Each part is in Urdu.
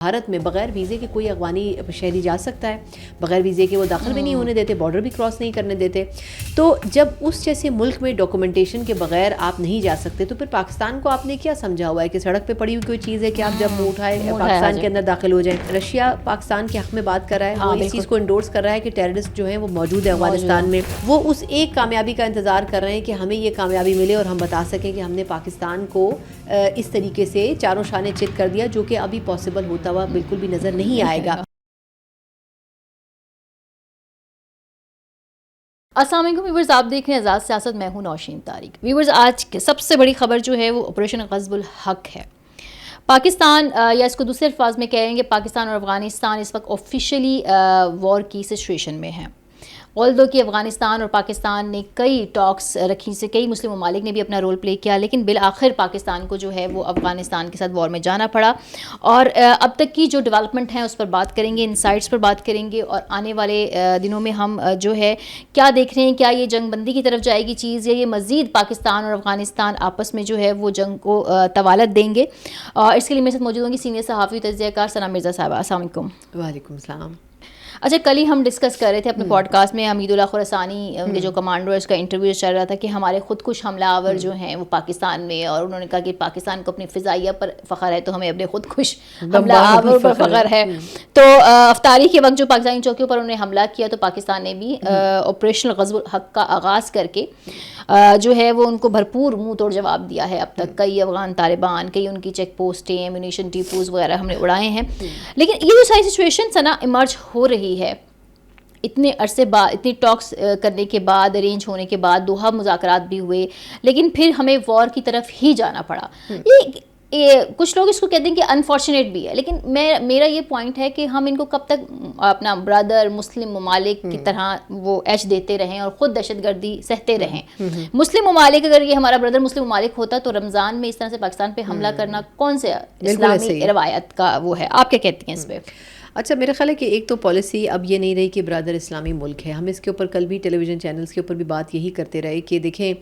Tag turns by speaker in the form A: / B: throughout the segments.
A: بھارت میں بغیر ویزے کے کوئی افغانی شہری جا سکتا ہے، بغیر ویزے کے وہ داخل بھی نہیں ہونے دیتے، بارڈر بھی کراس نہیں کرنے دیتے. تو جب اس جیسے ملک میں ڈاکومنٹیشن کے بغیر آپ نہیں جا سکتے تو پھر پاکستان کو آپ نے کیا سمجھا ہوا ہے کہ سڑک پہ پڑی ہوئی کوئی چیز ہے کہ آپ جب منہ اٹھائے پاکستان کے اندر داخل ہو جائیں. رشیا پاکستان کے حق میں بات کر رہا ہے، وہ اس چیز کو انڈورس کر رہا ہے کہ ٹیررسٹ جو ہیں وہ موجود ہے افغانستان میں. وہ اس ایک کامیابی کا انتظار کر رہے ہیں کہ ہمیں یہ کامیابی ملے اور ہم بتا سکیں کہ ہم نے پاکستان کو اس طریقے سے چاروں شانے چت کر دیا، جو کہ ابھی پاسبل ہوتا ہوا بالکل بھی نظر نہیں آئے گا.
B: السلام علیکم ویورز، آپ دیکھ رہے ہیں آزاد سیاست. میں ہوں نوشین طارق. ویورز، آج سب سے بڑی خبر جو ہے وہ آپریشن غصب الحق ہے. پاکستان یا اس کو دوسرے الفاظ میں کہیں گے پاکستان اور افغانستان اس وقت آفیشیلی وار کی سچویشن میں ہیں. آلدو کہ افغانستان اور پاکستان نے کئی ٹاکس رکھی سے کئی مسلم ممالک نے بھی اپنا رول پلے کیا، لیکن بالآخر پاکستان کو جو ہے وہ افغانستان کے ساتھ وار میں جانا پڑا. اور اب تک کی جو ڈیولپمنٹ ہیں اس پر بات کریں گے، انسائٹس پر بات کریں گے، اور آنے والے دنوں میں ہم جو ہے کیا دیکھ رہے ہیں، کیا یہ جنگ بندی کی طرف جائے گی چیز، یا یہ مزید پاکستان اور افغانستان آپس میں جو ہے وہ جنگ کو طوالت دیں گے. اس کے لیے میرے ساتھ موجود ہوں گی سینئر صحافی تجزیہ کار ثنا مرزا صاحبہ. السلام علیکم.
A: وعلیکم السلام.
B: اچھا، کل ہی ہم ڈسکس کر رہے تھے اپنے پوڈ کاسٹ میں، حمید اللہ خراسانی ان کے جو کمانڈر اس کا انٹرویو چل رہا تھا کہ ہمارے خود کش حملہ آور جو ہیں وہ پاکستان میں، اور انہوں نے کہا کہ پاکستان کو اپنی فضائیہ پر فخر ہے تو ہمیں اپنے خود کش حملہ آور پر فخر ہے. تو افطاری کے وقت جو پاکستانی چوکیوں پر انہوں نے حملہ کیا تو پاکستان نے بھی آپریشن غصب الحق کا آغاز کر کے جو ہے وہ ان کو بھرپور منہ توڑ جواب دیا ہے. اب تک کئی افغان طالبان، کئی ان کی چیک پوسٹیں، ایمونیشن ڈیپوز وغیرہ ہم نے اڑائے ہیں. لیکن یہ جو ساری سچویشن سنا ایمرج ہو رہی ہے اتنے عرصے بعد، اتنی ٹاکس کرنے کے بعد، ارینج ہونے کے بعد، دوحہ مذاکرات بھی ہوئے، لیکن پھر ہمیں وار کی طرف ہی جانا پڑا. یہ کچھ لوگ اس کو کہتے ہیں کہ انفارچونیٹ بھی ہے، لیکن میرا یہ پوائنٹ ہے کہ ہم ان کو کب تک اپنا برادر مسلم ممالک کی طرح وہ ایج دیتے رہیں اور خود دہشت گردی سہتے رہیں. مسلم ممالک، اگر یہ ہمارا برادر مسلم ممالک ہوتا تو رمضان میں اس طرح سے پاکستان پہ حملہ کرنا کون سے اسلامی روایت کا وہ ہے؟ آپ کیا کہتی ہیں اس پہ؟
A: اچھا، میرا خیال ہے کہ ایک تو پالیسی اب یہ نہیں رہی کہ برادر اسلامی ملک ہے. ہم اس کے اوپر کل بھی ٹیلی ویژن چینلز کے اوپر بھی بات یہی کرتے رہے کہ دیکھیں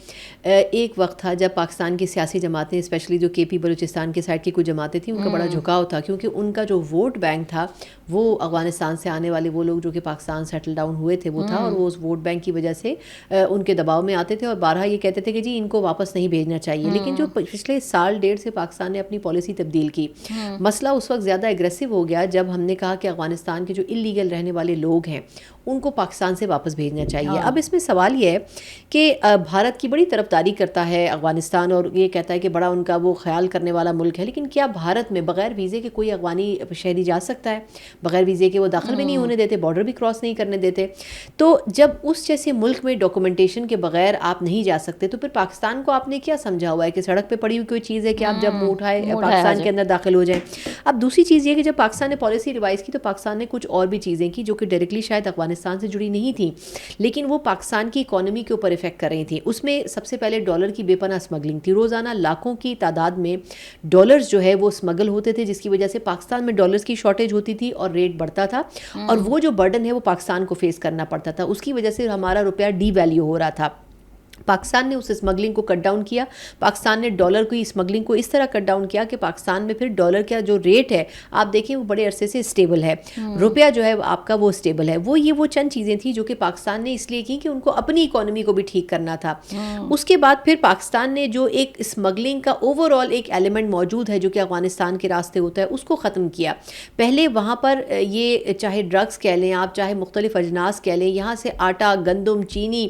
A: ایک وقت تھا جب پاکستان کی سیاسی جماعتیں، اسپیشلی جو کے پی بلوچستان کے سائڈ کی کچھ جماعتیں تھیں، ان کا بڑا جھکاؤ تھا، کیونکہ ان کا جو ووٹ بینک تھا وہ افغانستان سے آنے والے وہ لوگ جو کہ پاکستان سیٹل ڈاؤن ہوئے تھے وہ تھا، اور وہ اس ووٹ بینک کی وجہ سے ان کے دباؤ میں آتے تھے اور بارہا یہ کہتے تھے کہ جی ان کو واپس نہیں بھیجنا چاہیے. لیکن جو پچھلے سال ڈیڑھ سے پاکستان نے اپنی پالیسی تبدیل کی. مسئلہ اس وقت زیادہ اگریسو ہو گیا جب ہم نے کہا کہ افغانستان کے جو انلیگل رہنے والے لوگ ہیں ان کو پاکستان سے واپس بھیجنا چاہیے. اب اس میں سوال یہ ہے کہ بھارت کی بڑی طرفداری کرتا ہے افغانستان اور یہ کہتا ہے کہ بڑا ان کا وہ خیال کرنے والا ملک ہے، لیکن کیا بھارت میں بغیر ویزے کے کوئی افغانی شہری جا سکتا ہے؟ بغیر ویزے کے وہ داخل بھی نہیں ہونے دیتے، بارڈر بھی کراس نہیں کرنے دیتے. تو جب اس جیسے ملک میں ڈاکومنٹیشن کے بغیر آپ نہیں جا سکتے تو پھر پاکستان کو آپ نے کیا سمجھا ہوا ہے کہ سڑک پہ پڑی ہوئی کوئی چیز ہے کہ آپ جب منہ اٹھائے پاکستان کے اندر داخل ہو جائیں. اب دوسری چیز یہ کہ جب پاکستان نے پالیسی ریوائز کی تو پاکستان نے کچھ اور بھی چیزیں کی جو کہ ڈائریکٹلی شاید افغانستان سے جڑی نہیں تھیں، لیکن وہ پاکستان کی اکانومی کے اوپر افیکٹ کر رہی تھیں. اس میں سب سے پہلے ڈالر کی بے پناہ اسمگلنگ تھی. روزانہ لاکھوں کی تعداد میں ڈالرز جو ہے وہ اسمگل ہوتے تھے، جس کی وجہ سے پاکستان میں ڈالرز کی شارٹیج ہوتی تھی اور ریٹ بڑھتا تھا، اور وہ جو برڈن ہے وہ پاکستان کو فیس کرنا پڑتا تھا. اس کی وجہ سے ہمارا روپیہ ڈی ویلیو ہو رہا تھا. پاکستان نے اس اسمگلنگ کو کٹ ڈاؤن کیا. پاکستان نے ڈالر کی اسمگلنگ کو اس طرح کٹ ڈاؤن کیا کہ پاکستان میں پھر ڈالر کا جو ریٹ ہے آپ دیکھیں وہ بڑے عرصے سے اسٹیبل ہے، روپیہ جو ہے آپ کا وہ اسٹیبل ہے. وہ چند چیزیں تھیں جو کہ پاکستان نے اس لیے کی کہ ان کو اپنی اکانومی کو بھی ٹھیک کرنا تھا. اس کے بعد پھر پاکستان نے جو ایک اسمگلنگ کا اوور آل ایک ایلیمنٹ موجود ہے جو کہ افغانستان کے راستے ہوتا ہے اس کو ختم کیا. پہلے وہاں پر یہ چاہے ڈرگس کہہ لیں آپ، چاہے مختلف اجناس کہہ لیں، یہاں سے آٹا، گندم، چینی،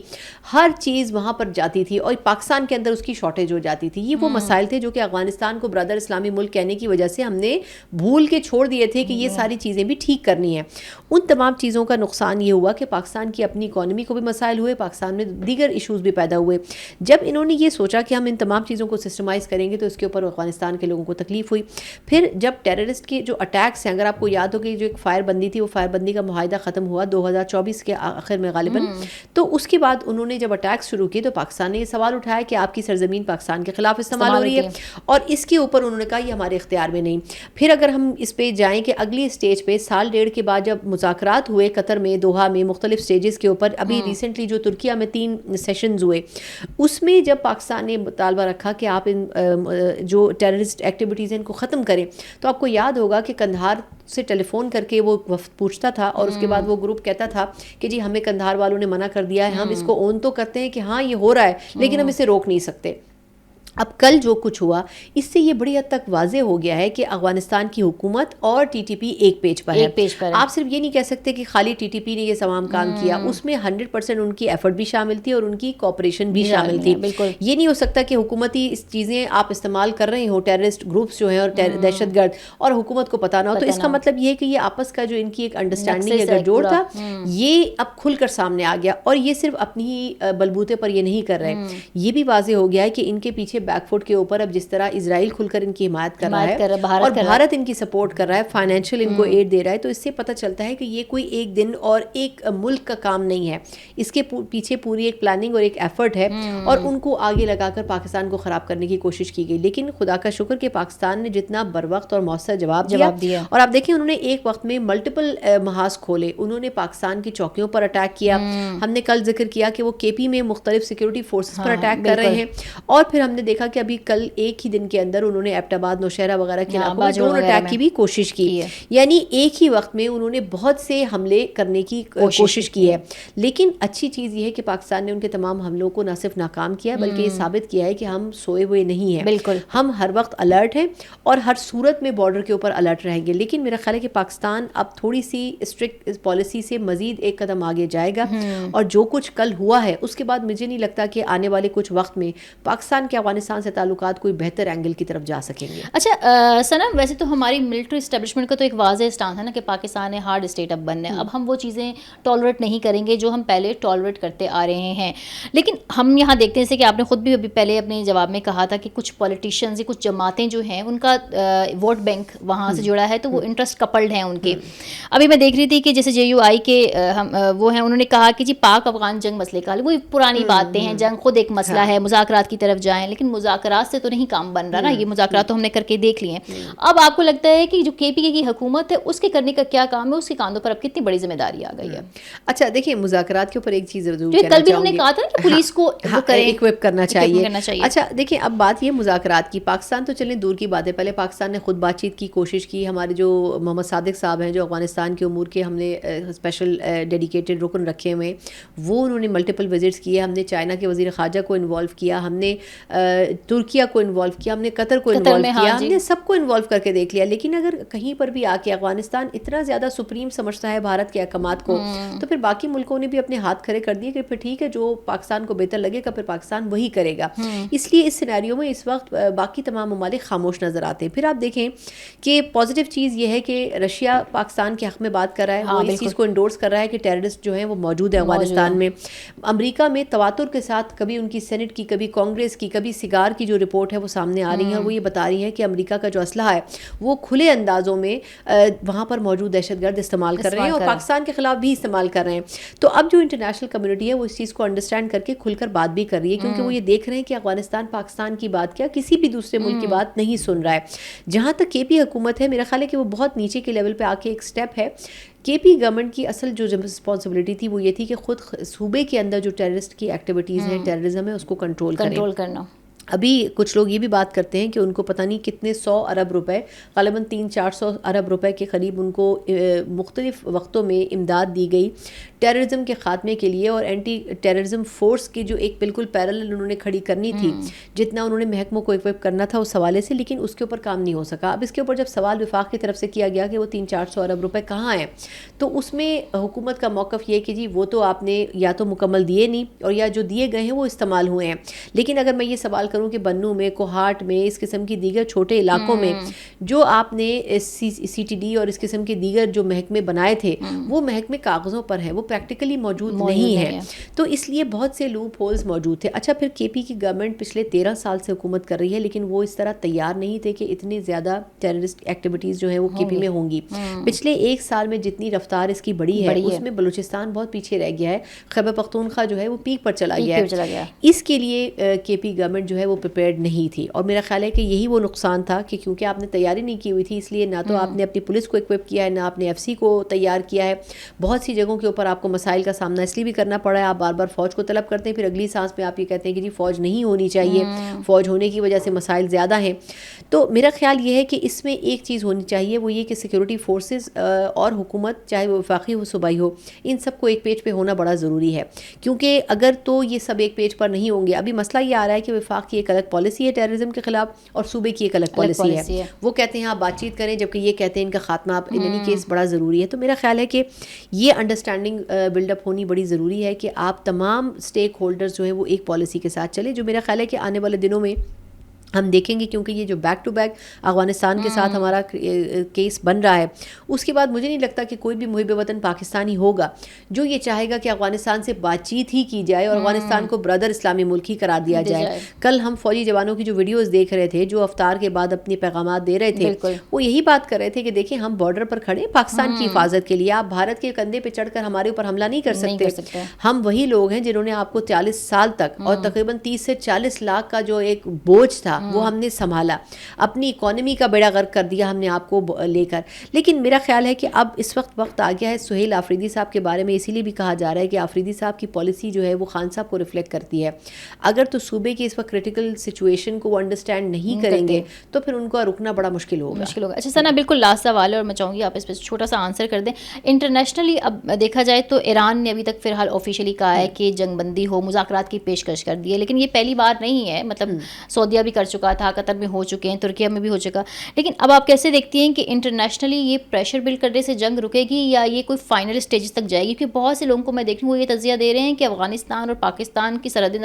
A: ہر چیز وہاں پر جاتی تھی اور پاکستان کے اندر اس کی شارٹیج ہو جاتی تھی. یہ وہ مسائل تھے جو کہ افغانستان کو برادر اسلامی ملک کہنے کی وجہ سے ہم نے بھول کے چھوڑ دیے تھے کہ یہ ساری چیزیں بھی ٹھیک کرنی ہیں. ان تمام چیزوں کا نقصان یہ ہوا کہ پاکستان کی اپنی اکانومی کو بھی مسائل ہوئے، پاکستان میں دیگر ایشوز بھی پیدا ہوئے. جب انہوں نے یہ سوچا کہ ہم ان تمام چیزوں کو سسٹمائز کریں گے تو اس کے اوپر افغانستان کے لوگوں کو تکلیف ہوئی. پھر جب ٹیررسٹ کے جو اٹیکس ہیں، اگر آپ کو یاد ہو کہ جو ایک فائر بندی تھی، وہ فائر بندی کا معاہدہ ختم ہوا 2024 کے آخر میں غالباً، تو اس کے بعد انہوں نے جب اٹیکس شروع کیے تو پاکستان نے یہ سوال اٹھایا کہ آپ کی سرزمین پاکستان کے خلاف استعمال ہو رہی ہے, اور اس کے اوپر انہوں نے کہا یہ ہمارے اختیار میں نہیں. پھر اگر ہم اس پہ جائیں کہ اگلی اسٹیج پہ 1.5 سال کے بعد جب مذاکرات ہوئے قطر میں, دوحہ میں, مختلف اسٹیجز کے اوپر, ابھی ریسنٹلی جو ترکیہ میں 3 سیشنز ہوئے, اس میں جب پاکستان نے مطالبہ رکھا کہ آپ ان جو ٹیررسٹ ایکٹیویٹیز ہیں ان کو ختم کریں, تو آپ کو یاد ہوگا کہ قندھار سے ٹیلی فون کر کے وہ وفد پوچھتا تھا, اور اس کے بعد وہ گروپ کہتا تھا کہ جی ہمیں قندھار والوں نے منع کر دیا ہے, ہم اس کو اون تو کرتے ہیں کہ ہاں یہ ہو رہا ہے, لیکن ہم اسے روک نہیں سکتے. اب کل جو کچھ ہوا اس سے یہ بڑی حد تک واضح ہو گیا ہے کہ افغانستان کی حکومت اور ٹی ٹی پی ایک پیج پر ہے. آپ صرف یہ نہیں کہہ سکتے کہ خالی ٹی ٹی پی نے یہ تمام کام کیا, اس میں 100% ان کی ایفرٹ بھی شامل تھی اور ان کی کوآپریشن بھی شامل تھی. یہ نہیں ہو سکتا کہ حکومتی اس چیزیں آپ استعمال کر رہے ہو, ٹیررسٹ گروپس جو ہیں اور دہشت گرد, اور حکومت کو پتہ نہ ہو. تو اس کا مطلب یہ ہے کہ یہ آپس کا جو ان کی ایک انڈرسٹینڈنگ اگر جوڑ تھا, یہ اب کھل کر سامنے آ گیا. اور یہ صرف اپنی ہی بلبوتے پر یہ نہیں کر رہے, یہ بھی واضح ہو گیا ہے کہ ان کے پیچھے بیک فٹ کے اوپر اب جس طرح اسرائیل کھل کر ان کی حمایت کر رہا ہے اور بھارت ان کی سپورٹ کر رہا ہے, فائنینشیل ان کو ایڈ دے رہا ہے, تو اس سے پتہ چلتا ہے کہ یہ کوئی ایک دن اور ایک ملک کا کام نہیں ہے. اس کے پیچھے پوری ایک پلاننگ اور ایک ایفرٹ ہے, اور ان کو آگے لگا کر پاکستان کو خراب کرنے کی کوشش کی گئی. لیکن خدا کا شکر کہ پاکستان نے جتنا بر وقت اور مؤثر جواب دیا, اور آپ دیکھیں انہوں نے ایک وقت میں ملٹیپل محاذ کھولے. انہوں نے پاکستان کی چوکیوں پر اٹیک کیا, ہم نے کل ذکر کیا کہ وہ کے پی میں مختلف سیکورٹی فورسز پر اٹیک کر رہے ہیں, اور پھر ہم نے دیکھا کہ ابھی کل ایک ہی دن کے اندر انہوں نے ایبٹ آباد, نوشہرہ وغیرہ کے علاقوں میں ڈرون اٹیک کی بھی کوشش کی. یعنی ایک ہی وقت میں انہوں نے بہت سے حملے کرنے کی کوشش کی ہے. لیکن اچھی چیز یہ ہے کہ پاکستان نے ان کے تمام حملوں کو نہ صرف ناکام کیا ہے بلکہ یہ ثابت کیا ہے کہ ہم سوئے ہوئے نہیں ہیں.
B: بالکل,
A: ہم ہر وقت الرٹ ہیں اور ہر صورت میں بارڈر کے اوپر الرٹ رہیں گے. لیکن میرا خیال ہے کہ پاکستان اب تھوڑی سی اسٹرکٹ پالیسی سے مزید ایک قدم آگے جائے گا, اور جو کچھ کل ہوا ہے اس کے بعد مجھے نہیں لگتا کہ آنے والے کچھ وقت میں پاکستان کے افغانستان سے تعلقات کوئی بہتر اینگل کی طرف جا سکیں گے.
B: اچھا سنم, ویسے تو ہماری ملٹری اسٹیبلشمنٹ کا تو ایک واضح اسٹانس ہے نا کہ پاکستان ہے ہارڈ اسٹیٹ اب بننا ہے, اب ہم وہ چیزیں ٹالریٹ نہیں کریں گے جو ہم پہلے ٹالریٹ کرتے آ رہے ہیں. لیکن ہم یہاں دیکھتے ہیں جیسے کہ آپ نے خود بھی ابھی پہلے اپنے جواب میں کہا تھا کہ کچھ پولیٹیشینز, کچھ جماعتیں جو ہیں ان کا ووٹ بینک وہاں سے جڑا ہے, تو وہ انٹرسٹ کپلڈ ہیں ان کے. ابھی میں دیکھ رہی تھی کہ جیسے JUI کے وہ ہیں, انہوں نے کہا کہ جی پاک افغان جنگ مسئلے کا حل, وہ پرانی باتیں ہیں, جنگ خود ایک مسئلہ ہے, مذاکرات کی طرف جائیں, لیکن مذاکرات سے تو نہیں کام بن رہا نا, یہ مذاکرات تو ہم نے کر کے دیکھ لیے ہیں. اب آپ کو لگتا ہے کہ جو KPK کی حکومت ہے اس کے کرنے کا کیا کام ہے, اس کے کاندھوں پر اب کتنی بڑی ذمہ داری آ گئی ہے؟
A: اچھا دیکھیں, مذاکرات کے اوپر ایک چیز ضرور
B: کل بھی انہوں نے کہا تھا کہ پولیس کو
A: ایکوپ کرنا چاہیے. اچھا دیکھیں, اب بات یہ مذاکرات کی, پاکستان تو چلیں دور کی بات ہے, پہلے پاکستان نے خود بات چیت کی کوشش کی. ہمارے جو محمد صادق صاحب ہیں جو افغانستان کے امور کے ہم نے اسپیشل ڈیڈیکیٹڈ رکن رکھے ہوئے, وہ انہوں نے ملٹیپل وزٹس کیے. ہم نے چائنا کے وزیر خارجہ کو انوالو کیا, ہم نے ترکیہ کو انوالو کیا, ہم نے قطر کو انوالو کیا, ہم نے سب کو انوالو کر کے دیکھ لیا. لیکن اگر کہیں پر بھی آ کے افغانستان اتنا زیادہ سپریم سمجھتا ہے بھارت کے احکامات کو, تو پھر باقی ملکوں نے بھی اپنے ہاتھ کھڑے کر دیے کہ پھر ٹھیک ہے, جو پاکستان کو بہتر لگے گا پھر پاکستان وہی کرے گا. اس لیے اس سینیریو میں اس وقت باقی تمام ممالک خاموش نظر آتے ہیں. پھر آپ دیکھیں کہ پازیٹیو چیز یہ ہے کہ رشیا پاکستان کے حق میں بات کر رہا ہے, وہ اس چیز کو انڈورس کر رہا ہے کہ ٹیررسٹ جو ہیں وہ موجود ہیں افغانستان میں. امریکہ میں تواتر کے ساتھ کبھی ان کی سینٹ کی, کبھی کانگریس کی, کبھی سگار کی جو رپورٹ ہے وہ سامنے آ رہی ہے, وہ یہ بتا رہی ہے کہ امریکہ کا جو اسلحہ ہے وہ کھلے اندازوں میں وہاں پر موجود دہشت گرد استعمال کر رہے ہیں اور پاکستان کے خلاف بھی استعمال کر رہے ہیں. تو اب جو انٹرنیشنل کمیونٹی ہے وہ اس چیز کو انڈرسٹینڈ کر کے کھل کر بات بھی کر رہی ہے, کیونکہ وہ یہ دیکھ رہے ہیں کہ افغانستان پاکستان کی بات کیا کسی بھی دوسرے ملک کی بات نہیں سن رہا ہے. جہاں تک KP حکومت ہے, میرا خیال ہے کہ وہ بہت نیچے کے لیول پہ آ کے ایک سٹیپ ہے. KP گورنمنٹ کی اصل جو رسپانسبلٹی تھی وہ یہ تھی کہ خود صوبے کے اندر جو ٹیررسٹ کی ایکٹیویٹیز ہیں, ٹیررزم ہے, اس کو کنٹرول
B: کرنا.
A: ابھی کچھ لوگ یہ بھی بات کرتے ہیں کہ ان کو پتہ نہیں کتنے 100 ارب روپے, غالباً 300-400 ارب روپے کے قریب ان کو مختلف وقتوں میں امداد دی گئی ٹیررزم کے خاتمے کے لیے, اور اینٹی ٹیررزم فورس کی جو ایک بالکل پیرلل انہوں نے کھڑی کرنی تھی, جتنا انہوں نے محکموں کو ایکوپ کرنا تھا اس حوالے سے, لیکن اس کے اوپر کام نہیں ہو سکا. اب اس کے اوپر جب سوال وفاق کی طرف سے کیا گیا کہ وہ 300-400 ارب روپے کہاں ہیں, تو اس میں حکومت کا موقف یہ کہ جی وہ تو آپ نے یا تو مکمل دیے نہیں, اور یا جو دیے گئے ہیں وہ استعمال ہوئے ہیں. لیکن اگر میں یہ سوال کروں کہ بنوں میں, کوہاٹ میں, اس قسم کی دیگر چھوٹے علاقوں میں جو آپ نے سی ٹی ڈی اور اس قسم کے دیگر جو محکمے بنائے تھے وہ محکمے کاغذوں پر ہیں, وہ پریکٹیکلی موجود نہیں ہے. تو اس لیے بہت سے لوپ ہولز موجود تھے. اچھا, پھر کے پی کی گورنمنٹ پچھلے 13 سال سے حکومت کر رہی ہے, لیکن وہ اس طرح تیار نہیں تھے کہ اتنی زیادہ ٹیررسٹ ایکٹیویٹیز جو ہیں وہ کے پی میں ہوں گی. پچھلے 1 سال میں جتنی رفتار اس کی بڑی ہے اس میں بلوچستان بہت پیچھے رہ گیا ہے. خیبر پختونخوا جو ہے وہ پیک پر چلا گیا ہے. اس کے لیے کے پی گورنمنٹ جو ہے وہ پریپیئرڈ نہیں تھی, اور میرا خیال ہے کہ یہی وہ نقصان تھا کہ کیونکہ آپ نے تیاری نہیں کی ہوئی تھی, اس لیے نہ تو آپ نے اپنی پولیس کو ایکوپ کیا ہے, نہ آپ نے ایف سی کو تیار کیا ہے. بہت سی جگہوں کے اوپر آپ کو مسائل کا سامنا اس لیے بھی کرنا پڑا ہے, آپ بار بار فوج کو طلب کرتے ہیں, پھر اگلی سانس میں آپ یہ کہتے ہیں کہ جی فوج نہیں ہونی چاہیے, فوج ہونے کی وجہ سے مسائل زیادہ ہیں. تو میرا خیال یہ ہے کہ اس میں ایک چیز ہونی چاہیے, وہ یہ کہ سیکورٹی فورسز اور حکومت, چاہے وہ وفاقی ہو صوبائی ہو, ان سب کو ایک پیج پہ ہونا بڑا ضروری ہے. کیونکہ اگر تو یہ سب ایک پیج پر نہیں ہوں گے, ابھی مسئلہ یہ آ رہا ہے کہ وفاق کی ایک الگ پالیسی ہے ٹیررزم کے خلاف اور صوبے کی ایک الگ پالیسی ہے. وہ کہتے ہیں آپ بات چیت کریں, جبکہ یہ کہتے ہیں ان کا خاتمہ ان اینی کیس بڑا ضروری ہے. تو میرا خیال ہے کہ یہ انڈرسٹینڈنگ بلڈ اپ ہونی بڑی ضروری ہے کہ آپ تمام اسٹیک ہولڈرز جو ہیں وہ ایک پالیسی کے ساتھ چلیں, جو میرا خیال ہے کہ آنے والے دنوں میں ہم دیکھیں گے. کیونکہ یہ جو بیک ٹو بیک افغانستان کے ساتھ ہمارا کیس بن رہا ہے, اس کے بعد مجھے نہیں لگتا کہ کوئی بھی محب وطن پاکستانی ہوگا جو یہ چاہے گا کہ افغانستان سے بات چیت ہی کی جائے اور افغانستان کو برادر اسلامی ملک ہی قرار دیا جائے. کل ہم فوجی جوانوں کی جو ویڈیوز دیکھ رہے تھے جو افطار کے بعد اپنے پیغامات دے رہے تھے, وہ یہی بات کر رہے تھے کہ دیکھیں ہم بارڈر پر کھڑے پاکستان کی حفاظت کے لیے, آپ بھارت کے کندھے پہ چڑھ کر ہمارے اوپر حملہ نہیں کر سکتے. ہم وہی لوگ ہیں جنہوں نے آپ کو 40 سال تک اور تقریباً 30 سے 40 لاکھ کا جو ایک بوجھ تھا وہ ہم نے سنبھالا, اپنی اکانومی کا بیڑا غرق کر دیا ہم نے آپ کو لے کر. لیکن میرا خیال ہے کہ اب اس وقت آ گیا ہے سہیل آفریدی صاحب کے بارے میں اسی لیے بھی کہا جا رہا ہے کہ آفریدی صاحب کی پالیسی جو ہے وہ خان صاحب کو ریفلیکٹ کرتی ہے. اگر تو صوبے کی اس وقت کرٹیکل سچویشن کو وہ انڈرسٹینڈ نہیں کریں گے تو پھر ان کو رکنا بڑا مشکل ہوگا.
B: اچھا ثنا, بالکل لاسٹ سوال ہے اور میں چاہوں گی آپ اس پہ چھوٹا سا آنسر کر دیں. انٹرنیشنلی اب دیکھا جائے تو ایران نے ابھی تک فی الحال آفیشیلی کہا ہے کہ جنگ بندی ہو, مذاکرات کی پیشکش کر دی ہے, لیکن یہ پہلی بار نہیں ہے. مطلب سعودیہ بھی کر چکا تھا, قطر میں ہو چکے ہیں, ترکیہ میں بھی ہو چکا. لیکن اب آپ کیسے دیکھتی ہیں کہ انٹرنیشنلی یہ پریشر بلڈ کرنے سے جنگ رکے گی یا یہ کوئی فائنل اسٹیجز تک جائے گی؟ کیونکہ بہت سے لوگوں کو میں دیکھ رہی ہوں وہ یہ تجزیہ دے رہے ہیں کہ افغانستان اور پاکستان کی سرحدیں,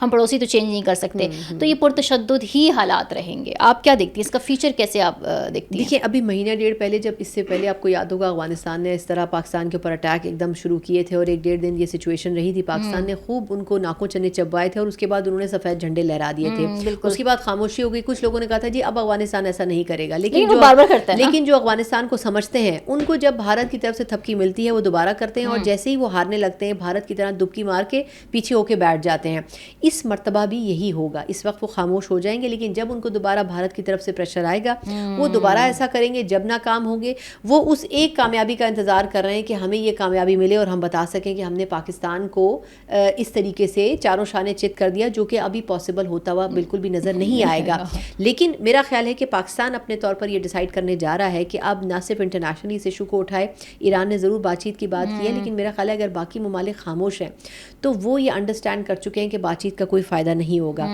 B: ہم پڑوسی تو چینج نہیں کر سکتے, تو یہ پرتشدد ہی حالات رہیں گے. آپ کیا دیکھتی ہیں, اس کا فیچر کیسے آپ دیکھتی ہیں؟
A: دیکھیں, ابھی مہینہ ڈیڑھ پہلے, جب اس سے پہلے آپ کو یاد ہوگا افغانستان نے اس طرح پاکستان کے اوپر اٹیک ایک دم شروع کیے تھے اور 1-1.5 دن یہ سچویشن رہی تھی, پاکستان نے خوب ان کو ناکوں چنے چبوائے تھے اور اس کے بعد انہوں نے سفید جھنڈے لہرا دیے تھے. اس کے بعد خاموشی ہو گئی. کچھ لوگوں نے کہا تھا جی اب افغانستان ایسا نہیں کرے گا, لیکن جو افغانستان کو سمجھتے ہیں ان کو جب بھارت کی طرف سے تھپکی ملتی ہے وہ دوبارہ کرتے ہیں, اور جیسے ہی وہ ہارنے لگتے ہیں بھارت کی طرح دبکی مار کے پیچھے ہو کے بیٹھ جاتے ہیں. اس مرتبہ بھی یہی ہوگا. اس وقت وہ خاموش ہو جائیں گے, لیکن جب ان کو دوبارہ بھارت کی طرف سے پریشر آئے گا وہ دوبارہ ایسا کریں گے. جب ناکام ہوں گے وہ اس ایک کامیابی کا انتظار کر رہے ہیں کہ ہمیں یہ کامیابی ملے اور ہم بتا سکیں کہ ہم نے پاکستان کو اس طریقے سے چاروں شانے چت کر دیا, جو کہ ابھی پاسبل ہوتا ہوا بالکل بھی نظر نہیں آئے گا. لیکن میرا خیال ہے کہ پاکستان اپنے طور پر یہ ڈیسائیڈ کرنے جا رہا ہے کہ اب نہ صرف انٹرنیشنلی اس ایشو کو اٹھائے. ایران نے ضرور بات چیت کی بات کی ہے, لیکن میرا خیال ہے اگر باقی ممالک خاموش ہیں تو وہ یہ انڈرسٹینڈ کر چکے ہیں کہ بات چیت کا کوئی فائدہ نہیں ہوگا.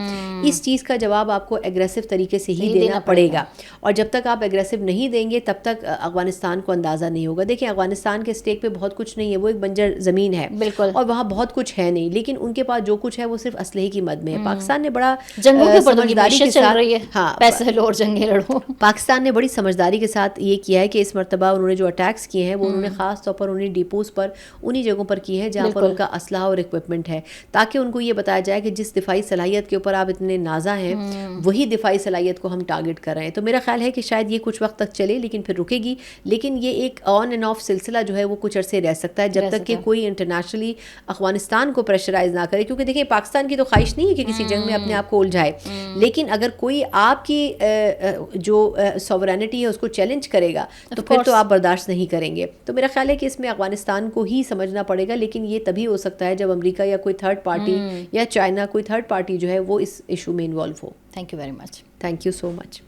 A: اس چیز کا جواب آپ کو ایگریسو طریقے سے ہی دینا پڑے گا, اور جب تک آپ ایگریسو نہیں دیں گے تب تک افغانستان کو اندازہ نہیں ہوگا. دیکھیں, افغانستان کے اسٹیک پہ بہت کچھ نہیں ہے, وہ ایک بنجر زمین ہے بالکل, اور وہاں بہت کچھ ہے نہیں, لیکن ان کے پاس جو کچھ ہے وہ صرف اسلحے کی مد میں ہے. پاکستان نے بڑا سمجھداری کے ساتھ پیسے لو اور جنگیں لڑو. پاکستان نے بڑی سمجھداری کے ساتھ یہ کیا ہے کہ اس مرتبہ انہوں نے جو اٹیکس کیے ہیں وہ انہوں نے خاص طور پر انہیں ڈیپوز پر انہی جگہوں پر کی ہے جہاں پر ان کا اسلحہ اور اکوپمنٹ ہے, تاکہ ان کو یہ بتایا جائے کہ جس دفاعی صلاحیت کے اوپر آپ اتنے نازا ہیں وہی دفاعی صلاحیت کو ہم ٹارگٹ کر رہے ہیں. تو میرا خیال ہے کہ شاید یہ کچھ وقت تک چلے, لیکن پھر رکے گی. لیکن یہ ایک آن اینڈ آف سلسلہ جو ہے وہ کچھ عرصے رہ سکتا ہے جب تک کہ کوئی انٹرنیشنلی افغانستان کو پریشرائز نہ کرے. کیونکہ دیکھیں, پاکستان کی تو خواہش نہیں ہے کہ کسی جنگ میں اپنے آپ کو الجھائے, لیکن اگر کوئی آپ کی جو سوورینٹی ہے اس کو چیلنج کرے گا تو پھر تو آپ برداشت نہیں کریں گے. تو میرا خیال ہے کہ اس میں افغانستان کو ہی سمجھنا پڑے گا, لیکن یہ تبھی ہو سکتا ہے جب امریکہ یا کوئی تھرڈ پارٹی یا چائنا کوئی تھرڈ پارٹی جو ہے وہ اس ایشو میں involve who.
B: Thank you very much.
A: Thank you so much.